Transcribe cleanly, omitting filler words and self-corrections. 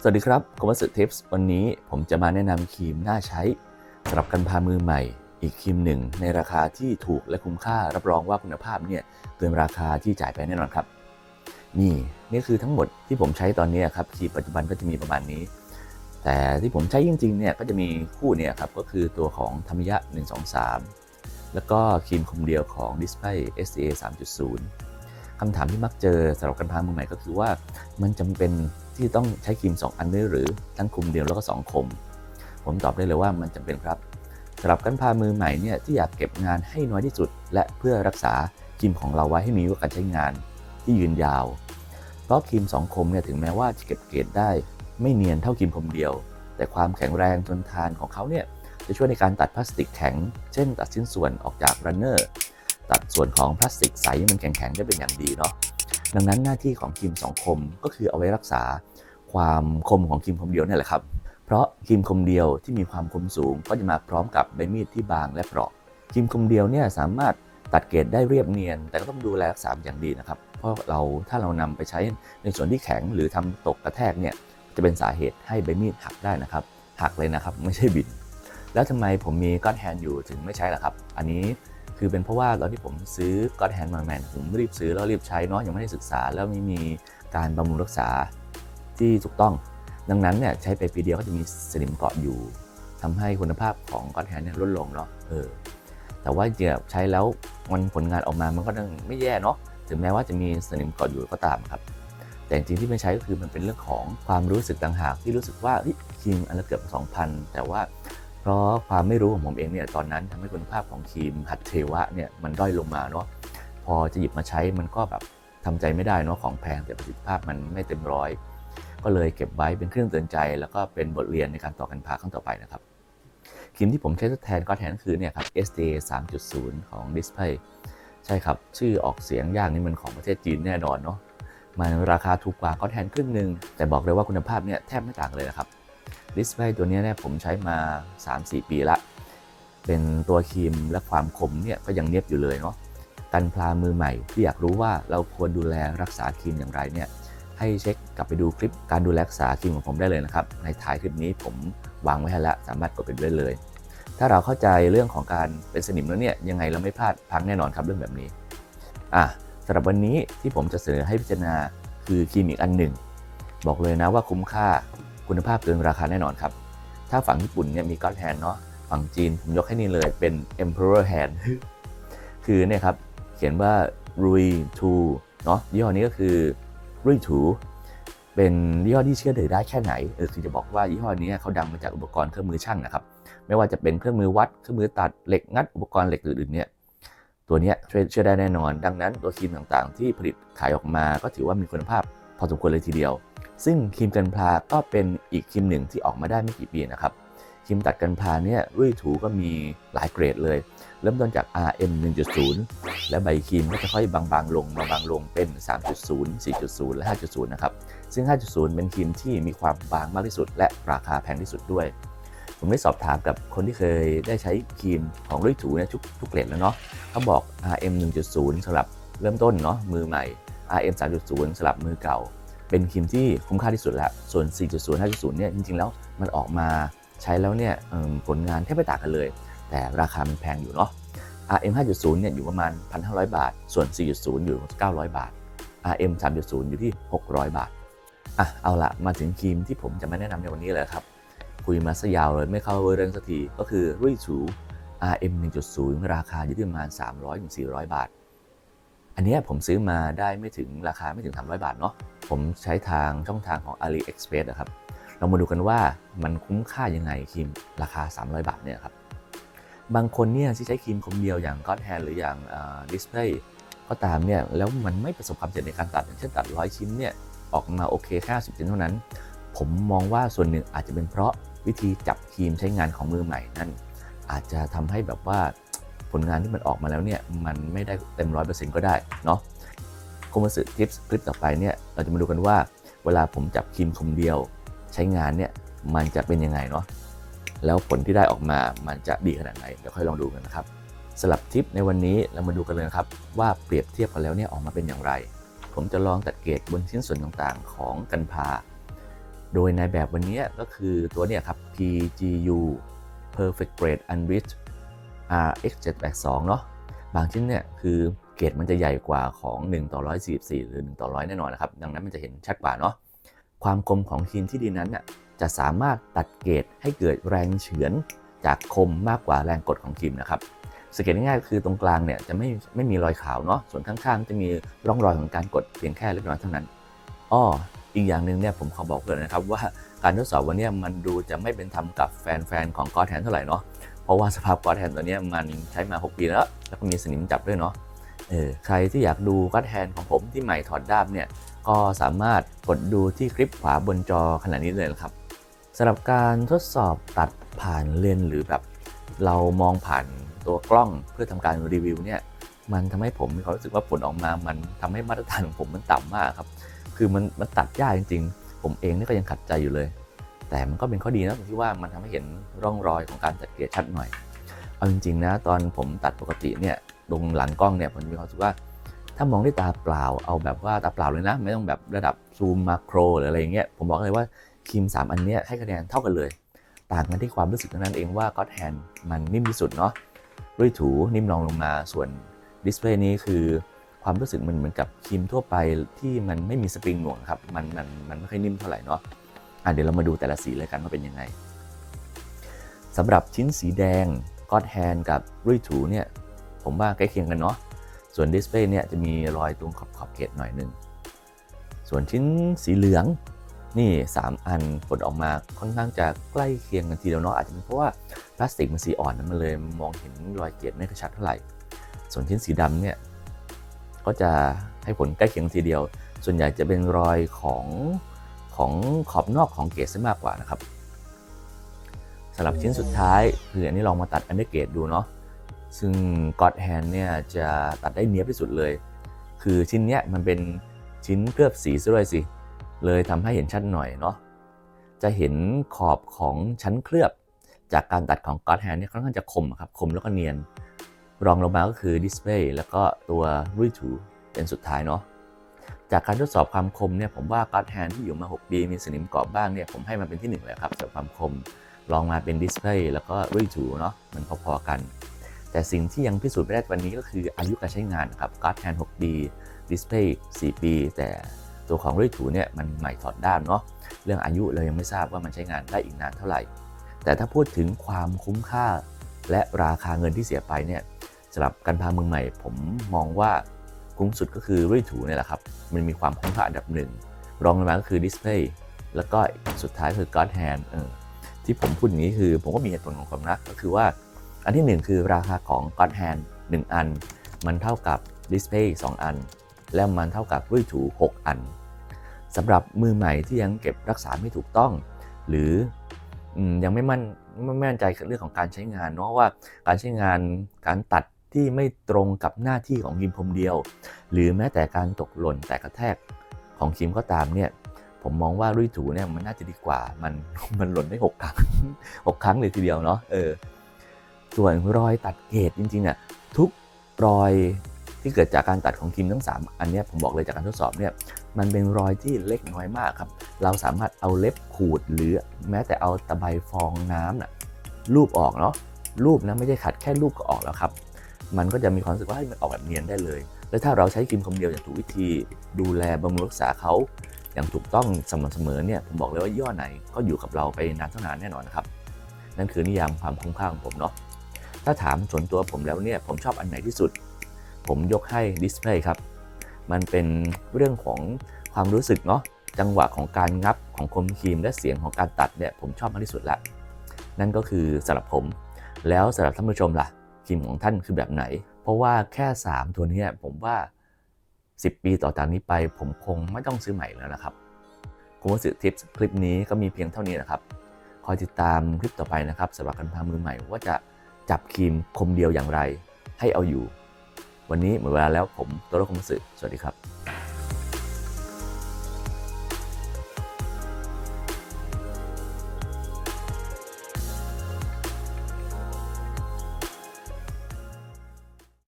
สวัสดีครับคมวัสดุทิปส์วันนี้ผมจะมาแนะนำครีมน่าใช้สำหรับกันพามือใหม่อีกครีมหนึ่งในราคาที่ถูกและคุ้มค่ารับรองว่าคุณภาพเนี่ยเกินราคาที่จ่ายไปแน่นอนครับนี่คือทั้งหมดที่ผมใช้ตอนนี้ครับครีมปัจจุบันก็จะมีประมาณนี้แต่ที่ผมใช้จริงๆเนี่ยก็จะมีคู่เนี่ยครับก็คือตัวของธรรมยะ123แล้วก็ครีมคุมเดียวของ Display SA 3.0 คำถามที่มักเจอสำหรับกันพามือใหม่ก็คือว่ามันจำเป็นที่ต้องใช้ครีม2อันด้วยหรือทั้งคุมเดียวแล้วก็2คมผมตอบได้เลยว่ามันจำเป็นครับสำหรับกันพามือใหม่เนี่ยที่อยากเก็บงานให้น้อยที่สุดและเพื่อรักษาครีมของเราไว้ให้มีอายุการใช้งานที่ยืนยาวเพราะครีม2คมเนี่ยถึงแม้ว่าจะเก็บเกรดได้ไม่เนียนเท่าครีมคมเดียวแต่ความแข็งแรงทนทานของเขาเนี่ยจะช่วยในการตัดพลาสติกแข็งเช่นตัดชิ้นส่วนออกจากรันเนอร์ตัดส่วนของพลาสติกใสให้มันแข็งๆได้เป็นอย่างดีเนาะดังนั้นหน้าที่ของครีม2คมก็คือเอาไว้รักษาความคมของครีมคมเดียวนี่แหละครับเพราะครีมคมเดียวที่มีความคมสูงก็จะมาพร้อมกับใบมีดที่บางและเปราะครีมคมเดียวเนี่ยสามารถตัดเกรดได้เรียบเนียนแต่ก็ต้องดูแลรักษาอย่างดีนะครับเพราะถ้าเรานำไปใช้ในส่วนที่แข็งหรือทำตกกระแทกเนี่ยจะเป็นสาเหตุให้ใบมีดหักได้นะครับหักเลยนะครับไม่ใช่บินแล้วทำไมผมมีก้อนแฮนด์อยู่ถึงไม่ใช้ล่ะครับอันนี้คือเป็นเพราะว่าตอนที่ผมซื้อก้อนแฮนด์มาใหม่ผมรีบซื้อแล้วรีบใช้เนาะยังไม่ได้ศึกษาแล้วไม่มีการบำรุงรักษาที่ถูกต้องดังนั้นเนี่ยใช้ไปปีเดียวก็จะมีสนิมเกาะอยู่ทำให้คุณภาพของก้อนแฮนด์เนี่ยลดลงเนาะแต่ว่าจริงๆใช้แล้วผลงานออกมามันก็ยังไม่แย่เนาะถึงแม้ว่าจะมีสนิมเกาะอยู่ก็ตามครับแต่จริงๆที่ไม่ใช้ก็คือมันเป็นเรื่องของความรู้สึกต่างหากที่รู้สึกว่าครีมอันละเกือบ 2,000 แต่ว่าเพราะความไม่รู้ของผมเองเนี่ยตอนนั้นทำให้คุณภาพของครีมหัตเทวะเนี่ยมันด้อยลงมาเนาะพอจะหยิบมาใช้มันก็แบบทำใจไม่ได้เนาะของแพงแต่ประสิทธิภาพมันไม่เต็มร้อยก็เลยเก็บไว้เป็นเครื่องเตือนใจแล้วก็เป็นบทเรียนในการต่อกันพาครั้งต่อไปนะครับครีมที่ผมใช้ทดแทนก็แทนคือเนี่ยครับ SA 3.0 ของ Display ใช่ครับชื่อออกเสียงยากนี่มันของประเทศจีนแน่นอนเนาะมันราคาถูกกว่าก็แทนครึ่งนึงแต่บอกเลยว่าคุณภาพเนี่ยแทบไม่ต่างเลยนะครับDisplay ตัวนี้เนี่ยผมใช้มา 3-4 ปีละเป็นตัวครีมและความคมเนี่ยก็ยังเนียบอยู่เลยเนาะกันพลามือใหม่ที่อยากรู้ว่าเราควรดูแลรักษาครีมอย่างไรเนี่ยให้เช็คกลับไปดูคลิปการดูแลรักษาครีมของผมได้เลยนะครับในท้ายคลิปนี้ผมวางไว้ให้แล้วสามารถกดไปได้เลยถ้าเราเข้าใจเรื่องของการเป็นสนิมแล้วเนี่ยยังไงเราไม่พลาดพังแน่นอนครับเรื่องแบบนี้สำหรับวันนี้ที่ผมจะเสนอให้พิจารณาคือครีมอีกอันหนึ่งบอกเลยนะว่าคุ้มค่าคุณภาพเกินราคาแน่นอนครับถ้าฝั่งญี่ปุ่นเนี่ยมีก้อนแฮนด์เนาะฝั่งจีนผมยกให้นี่เลยเป็น Emperor Hand คือเนี่ยครับเขียนว่า Rui Tu เนาะยี่ห้อนี้ก็คือ Rui Tu เป็นยี่ห้อที่เชื่อถือได้แค่ไหนคือจะบอกว่ายี่ห้อนี้เขาดังมาจากอุปกรณ์เครื่องมือช่างนะครับไม่ว่าจะเป็นเครื่องมือวัดเครื่องมือตัดเหล็กงัดอุปกรณ์เหล็กอื่นๆเนี่ยตัวนี้เชื่อได้แน่นอนดังนั้นตัวครีมต่างๆที่ผลิตขายออกมาก็ถือว่ามีคุณภาพพอสมควรเลยทีเดียวซึ่งครีมกันพลาก็เป็นอีกครีมหนึ่งที่ออกมาได้ไม่กี่ปีนะครับครีมตัดกันพลาเนี่ยรุ่ยถูก็มีหลายเกรดเลยเริ่มต้นจาก RM 1.0 และใบครีมก็จะค่อยบางๆลงเป็น 3.0 4.0 และ 5.0 นะครับซึ่ง 5.0 เป็นครีมที่มีความบางมากที่สุดและราคาแพงที่สุดด้วยผมได้สอบถามกับคนที่เคยได้ใช้ครีมของรุ่ยถูเนี่ยทุกเกรดแล้วเนาะเขาบอก RM 1.0 สำหรับเริ่มต้นเนาะมือใหม่ RM 3.0 สำหรับมือเก่าเป็นครีมที่คุ้มค่าที่สุดแล้วส่วน 4.0 5.0 เนี่ยจริงๆแล้วมันออกมาใช้แล้วเนี่ยผลงานแทบไม่ต่างกันเลยแต่ราคามันแพงอยู่เนาะ RM 5.0 เนี่ยอยู่ประมาณ 1,500 บาทส่วน 4.0 อยู่ 900 บาท RM 3.0 อยู่ที่ 600 บาทเอาละมาถึงครีมที่ผมจะมาแนะนำในวันนี้เลยครับคุยมาซะยาวเลยไม่เข้าเรื่องสักทีก็คือรุ่ยถู RM 1.0 ราคาอยู่ที่ประมาณ 300-400 บาทอันนี้ผมซื้อมาได้ราคาไม่ถึง 300 บาทเนาะผมใช้ทางช่องทางของ AliExpress นะครับเรามาดูกันว่ามันคุ้มค่ายังไงครีมราคา 300 บาทเนี่ยครับบางคนเนี่ยที่ใช้ครีมคมเดียวอย่าง God Hand หรืออย่างDisplay ก็ตามเนี่ยแล้วมันไม่ประสบความสำเร็จในการตัดอย่างเช่นตัด100 ชิ้นเนี่ยออกมาโอเคแค่50 ชิ้นเท่านั้นผมมองว่าส่วนหนึ่งอาจจะเป็นเพราะวิธีจับครีมใช้งานของมือใหม่นั่นอาจจะทำให้แบบว่าผลงานที่มันออกมาแล้วเนี่ยมันไม่ได้เต็ม 100% ก็ได้เนาะคมวัสดุทิปส์คลิปต่อไปเนี่ยเราจะมาดูกันว่าเวลาผมจับครีมคมเดียวใช้งานเนี่ยมันจะเป็นยังไงเนาะแล้วผลที่ได้ออกมามันจะดีขนาดไหนเดี๋ยวค่อยลองดูกันนะครับสำหรับทิปในวันนี้เรามาดูกันเลยครับว่าเปรียบเทียบกันแล้วเนี่ยออกมาเป็นอย่างไรผมจะลองตัดเกรดบนชิ้นส่วนต่างๆของกันพา โดยในแบบวันนี้ก็คือตัวเนี่ยครับ PGU Perfect Grade Unrich RX782 เนาะบางชิ้นเนี่ยคือเกรดมันจะใหญ่กว่าของ1/144หรือ1/100แน่นอนนะครับดังนั้นมันจะเห็นชัดกว่าเนาะความคมของครีมที่ดีนั้นน่ะจะสามารถตัดเกรดให้เกิดแรงเฉือนจากคมมากกว่าแรงกดของครีมนะครับสังเกตง่ายๆคือตรงกลางเนี่ยจะไม่มีรอยขาวเนาะส่วนข้างๆจะมีร่องรอยของการกดเพียงแค่เล็กน้อยเท่านั้นอีกอย่างหนึ่งเนี่ยผมขอบอกเลยนะครับว่าการทดสอบวันนี้มันดูจะไม่เป็นธรรมกับแฟนๆของGod Handเท่าไหร่เนาะเพราะว่าสภาพGod Handตัวนี้มันใช้มา6ปีแล้วก็มีสนิมจับด้วยเนาะใครที่อยากดู God Hand ของผมที่ใหม่ถอดด้ามเนี่ยก็สามารถกดดูที่คลิปขวาบนจอขณะนี้เลยนะครับสำหรับการทดสอบตัดผ่านเลนส์หรือแบบเรามองผ่านตัวกล้องเพื่อทำการรีวิวเนี่ยมันทำให้ผมมีความรู้สึกว่าผลออกมามันทำให้มาตรฐานของผมมันต่ำมากครับคือมันตัดยากจริงๆผมเองนี่ก็ยังขัดใจอยู่เลยแต่มันก็เป็นข้อดีนะตรงที่ว่ามันทำให้เห็นร่องรอยของการตัดเกลี่ยชัดหน่อยเอาจริงๆนะตอนผมตัดปกติเนี่ยตรงหลังกล้องเนี่ยผมมีความรู้สึกว่าถ้ามองด้วยตาเปล่าเอาแบบว่าตาเปล่าเลยนะไม่ต้องแบบระดับซูมมาโครหรืออะไรอย่างเงี้ยผมบอกเลยว่าครีม3อันนี้ให้คะแนนเท่ากันเลยต่างกันที่ความรู้สึกนั้นเองว่าGod Handมันนิ่มที่สุดเนาะด้วยถูนิ่มรองลงมาส่วนดิสเพลย์นี้คือความรู้สึกมันเหมือนกับครีมทั่วไปที่มันไม่มีสปริงหน่วงครับมันไม่ค่อยนิ่มเท่าไหร่เนาะเดี๋ยวเรามาดูแต่ละสีเลยกันว่าเป็นยังไงสำหรับชิ้นสีแดงGod Hand กับรุ่ยถูเนี่ยผมว่าใกล้เคียงกันเนาะส่วนดิสเพลย์เนี่ยจะมีรอยตรงขอบเกล็ดหน่อยนึงส่วนชิ้นสีเหลืองนี่3อันผลออกมาค่อนข้างจะใกล้เคียงกันทีเดียวเนาะอาจจะเป็นเพราะว่าพลาสติกมันสีอ่อนมันเลยมองเห็นรอยเกล็ดไม่ค่อยชัดเท่าไหร่ส่วนชิ้นสีดำเนี่ยก็จะให้ผลใกล้เคียงทีเดียวส่วนใหญ่จะเป็นรอยของขอบนอกของเกล็ดซะมากกว่านะครับสำหรับชิ้นสุดท้ายคืออันนี้ลองมาตัดอันเดอร์เกรดดูเนาะซึ่งGod Handเนี่ยจะตัดได้เนียบที่สุดเลยคือชิ้นเนี้ยมันเป็นชิ้นเคลือบสีซะด้วยสิเลยทำให้เห็นชัดหน่อยเนาะจะเห็นขอบของชั้นเคลือบจากการตัดของGod Handเนี่ยค่อนข้างจะคมครับคมแล้วก็เนียนรองลงมาก็คือดิสเพลย์แล้วก็ตัวรุ่ยถูเป็นสุดท้ายเนาะจากการทดสอบความคมเนี่ยผมว่าGod Handที่อยู่มา6ปีมีสนิมเกาะบ้างเนี่ยผมให้มันเป็นที่1เลยครับสำหรับความคมลองมาเป็นดิสเพลย์แล้วก็รุ่ยถูเนาะมันพอๆกันแต่สิ่งที่ยังพิสูจน์ไม่ได้วันนี้ก็คืออายุการใช้งานครับGod Hand 6 ปีดิสเพลย์4 ปีแต่ตัวของรุ่ยถูเนี่ยมันใหม่ถอดด้ามเนาะเรื่องอายุเรายังไม่ทราบว่ามันใช้งานได้อีกนานเท่าไหร่แต่ถ้าพูดถึงความคุ้มค่าและราคาเงินที่เสียไปเนี่ยสำหรับการพามือใหม่ผมมองว่าคุ้มสุดก็คือรุ่ยถูเนี่ยแหละครับมันมีความคุ้มค่าอันดับ1รองลงมาก็คือดิสเพลย์แล้วก็สุดท้ายคือGod Handที่ผมพูดอย่างนี้คือผมก็มีเหตุผลของผมนะก็คือว่าอันที่1คือราคาของGod Hand 1 อันมันเท่ากับ Display 2 อันและมันเท่ากับรุ่ยถู6 อันสำหรับมือใหม่ที่ยังเก็บรักษาไม่ถูกต้องหรือยังไม่มั่นใจเรื่องของการใช้งานเนาะว่าการใช้งานการตัดที่ไม่ตรงกับหน้าที่ของครีมพรมเดียวหรือแม้แต่การตกหล่นแตกกระแทกของครีมก็ตามเนี่ยผมมองว่ารุ่ยถูเนี่ยมันน่าจะดีกว่ามันหล่นได้6 ครั้ง6 ครั้งเลยทีเดียวเนาะส่วนรอยตัดเกรดจริงๆทุกรอยที่เกิดจากการตัดของครีมทั้ง3อันนี้ผมบอกเลยจากการทดสอบเนี่ยมันเป็นรอยที่เล็กน้อยมากครับเราสามารถเอาเล็บขูดหรือแม้แต่เอาตะไบฟองน้ำลูบออกเนาะลูบนะไม่ใช่ขัดแค่ลูบก็ออกแล้วครับมันก็จะมีความรู้สึกว่ามันออกแบบเนียนได้เลยและถ้าเราใช้ครีมคนเดียวอย่างถูกวิธีดูแลบำรุงรักษาเขาอย่างถูกต้องสม่ำเสมอเนี่ยผมบอกเลยว่าย่อไหนก็อยู่กับเราไปนานเท่านานแน่นอนครับนั่นคือนิยามความคุ้มค่าของผมเนาะถ้าถามส่วนตัวผมแล้วเนี่ยผมชอบอันไหนที่สุดผมยกให้ดิสเพลย์ครับมันเป็นเรื่องของความรู้สึกเนาะจังหวะของการงับของคมครีมและเสียงของการตัดเนี่ยผมชอบมากที่สุดละนั่นก็คือสำหรับผมแล้วสำหรับท่านผู้ชมล่ะครีมของท่านคือแบบไหนเพราะว่าแค่3ตัวนี้ผมว่า10 ปีต่อจากนี้ไปผมคงไม่ต้องซื้อใหม่แล้วนะครับคุณวัสดุทิปคลิปนี้ก็มีเพียงเท่านี้นะครับคอยติดตามคลิปต่อไปนะครับสำหรับการพามือใหม่ว่าจะจับครีมคมเดียวอย่างไรให้เอาอยู่วันนี้หมดเวลาแล้วผมโตโร่คมสึสวัสดีครับ